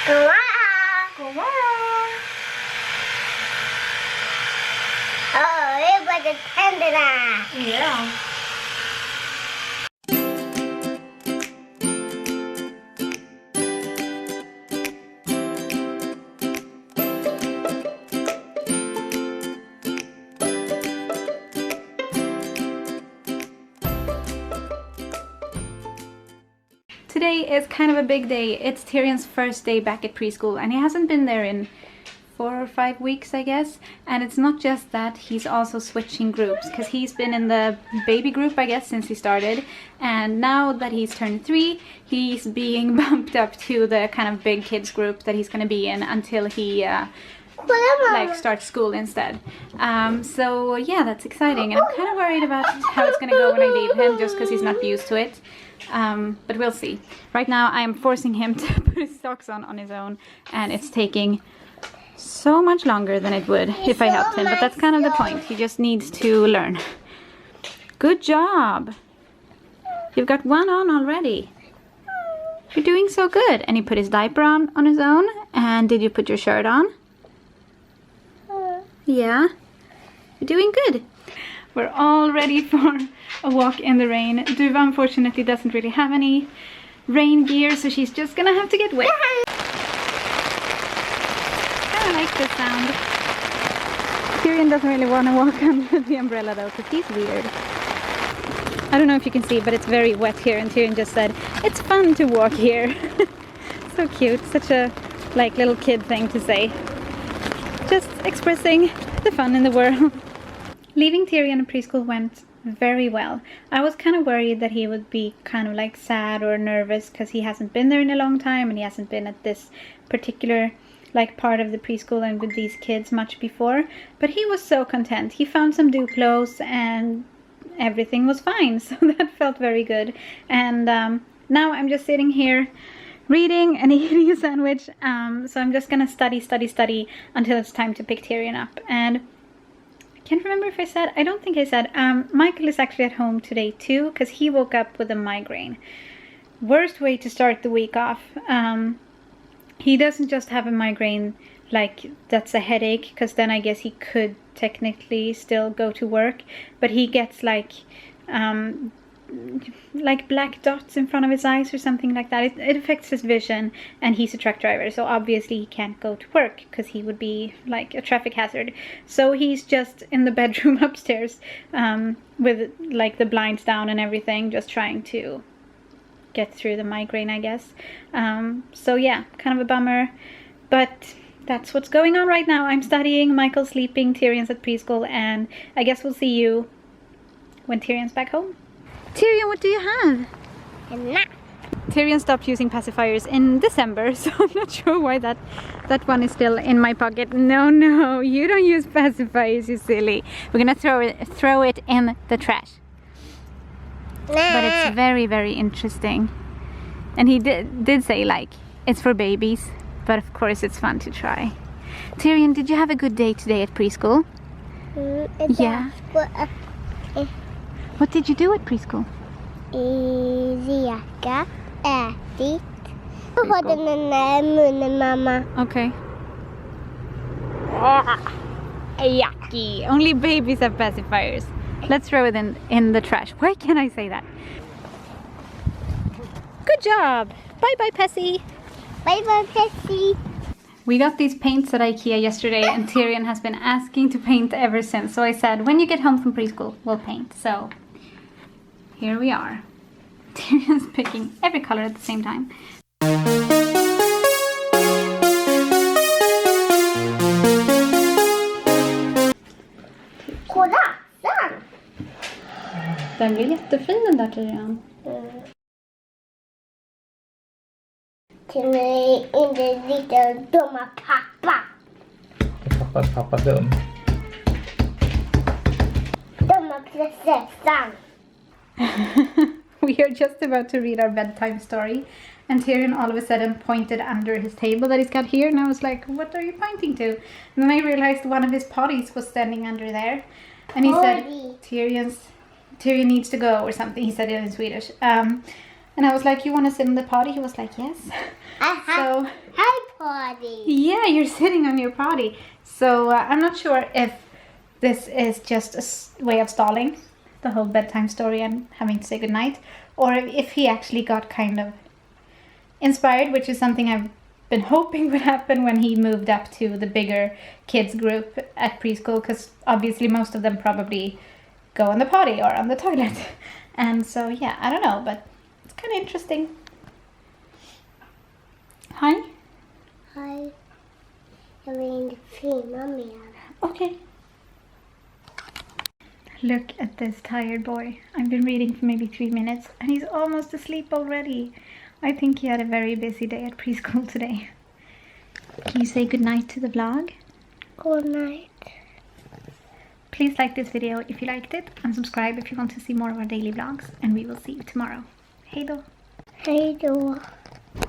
Oh, it's like a tendon. Yeah. Today is kind of a big day. It's Tyrion's first day back at preschool and he hasn't been there in 4 or 5 weeks, I guess. And it's not just that, he's also switching groups because he's been in the baby group, I guess, since he started. And now that he's turned 3, he's being bumped up to the kind of big kids group that he's going to be in until he like starts school instead. So yeah, that's exciting. And I'm kind of worried about how it's going to go when I leave him just because he's not used to it. But we'll see. Right now I'm forcing him to put his socks on his own, and it's taking so much longer than it would if I helped him, but that's kind of the point. He just needs to learn. Good job! You've got one on already. You're doing so good. And he put his diaper on his own. And did you put your shirt on? Yeah? You're doing good. We're all ready for a walk in the rain. Duva unfortunately doesn't really have any rain gear, so she's just gonna have to get wet. I like this sound. Tyrion doesn't really want to walk under the umbrella though, because he's weird. I don't know if you can see, but it's very wet here, and Tyrion just said, it's fun to walk here. So cute, such a like little kid thing to say. Just expressing the fun in the world. Leaving Tyrion at preschool went very well. I was kind of worried that he would be kind of like sad or nervous because he hasn't been there in a long time and he hasn't been at this particular like part of the preschool and with these kids much before, but he was so content. He found some Duplos and everything was fine, so that felt very good. And now I'm just sitting here reading and eating a sandwich, so I'm just gonna study until it's time to pick Tyrion up. And I can't remember if I said, I don't think I said, Michael is actually at home today too, because he woke up with a migraine. Worst way to start the week off. He doesn't just have a migraine like that's a headache, because then I guess he could technically still go to work, but he gets like black dots in front of his eyes or something like that. It affects his vision, and he's a truck driver, so obviously he can't go to work because he would be like a traffic hazard. So he's just in the bedroom upstairs with like the blinds down and everything, just trying to get through the migraine, I guess. So yeah, kind of a bummer, but that's what's going on right now. I'm studying, Michael's sleeping, Tyrion's at preschool, and I guess we'll see you when Tyrion's back home. Tyrion, what do you have? A nap. Tyrion stopped using pacifiers in December, so I'm not sure why that one is still in my pocket. No, you don't use pacifiers, you silly. We're gonna throw it in the trash. But it's very, very interesting. And he did say like, it's for babies, but of course it's fun to try. Tyrion, did you have a good day today at preschool? Yeah. What did you do at preschool? Leka, ätit. Jag har den där munnen, mamma. Okay. Yucky. Only babies have pacifiers. Let's throw it in the trash. Why can't I say that? Good job. Bye-bye, Pessy. Bye-bye, Pessy. We got these paints at IKEA yesterday, and Tyrion has been asking to paint ever since. So I said, when you get home from preschool, we'll paint. So here we are. Tyrion's picking every color at the same time. Kolla, den. Den blir jättefin den där, Tyrion. Till mig inte lite dumma pappa. Pappa dum. Dumma prinsessan. We are just about to read our bedtime story, and Tyrion all of a sudden pointed under his table that he's got here, and I was like, what are you pointing to? And then I realized one of his potties was standing under there, and he said, Tyrion needs to go or something. He said it in Swedish. And I was like, you want to sit in the potty? He was like, yes. Hi, potty. Yeah, you're sitting on your potty. So I'm not sure if this is just a way of stalling the whole bedtime story and having to say goodnight, or if he actually got kind of inspired, which is something I've been hoping would happen when he moved up to the bigger kids group at preschool, because obviously most of them probably go on the potty or on the toilet. And so yeah, I don't know, but it's kind of interesting. Hi? Hi. Jag vill filma mer. Okay. Look at this tired boy. I've been reading for maybe 3 minutes and he's almost asleep already. I think he had a very busy day at preschool today. Can you say goodnight to the vlog? Good night. Please like this video if you liked it and subscribe if you want to see more of our daily vlogs, and we will see you tomorrow. Hej då! Hej då.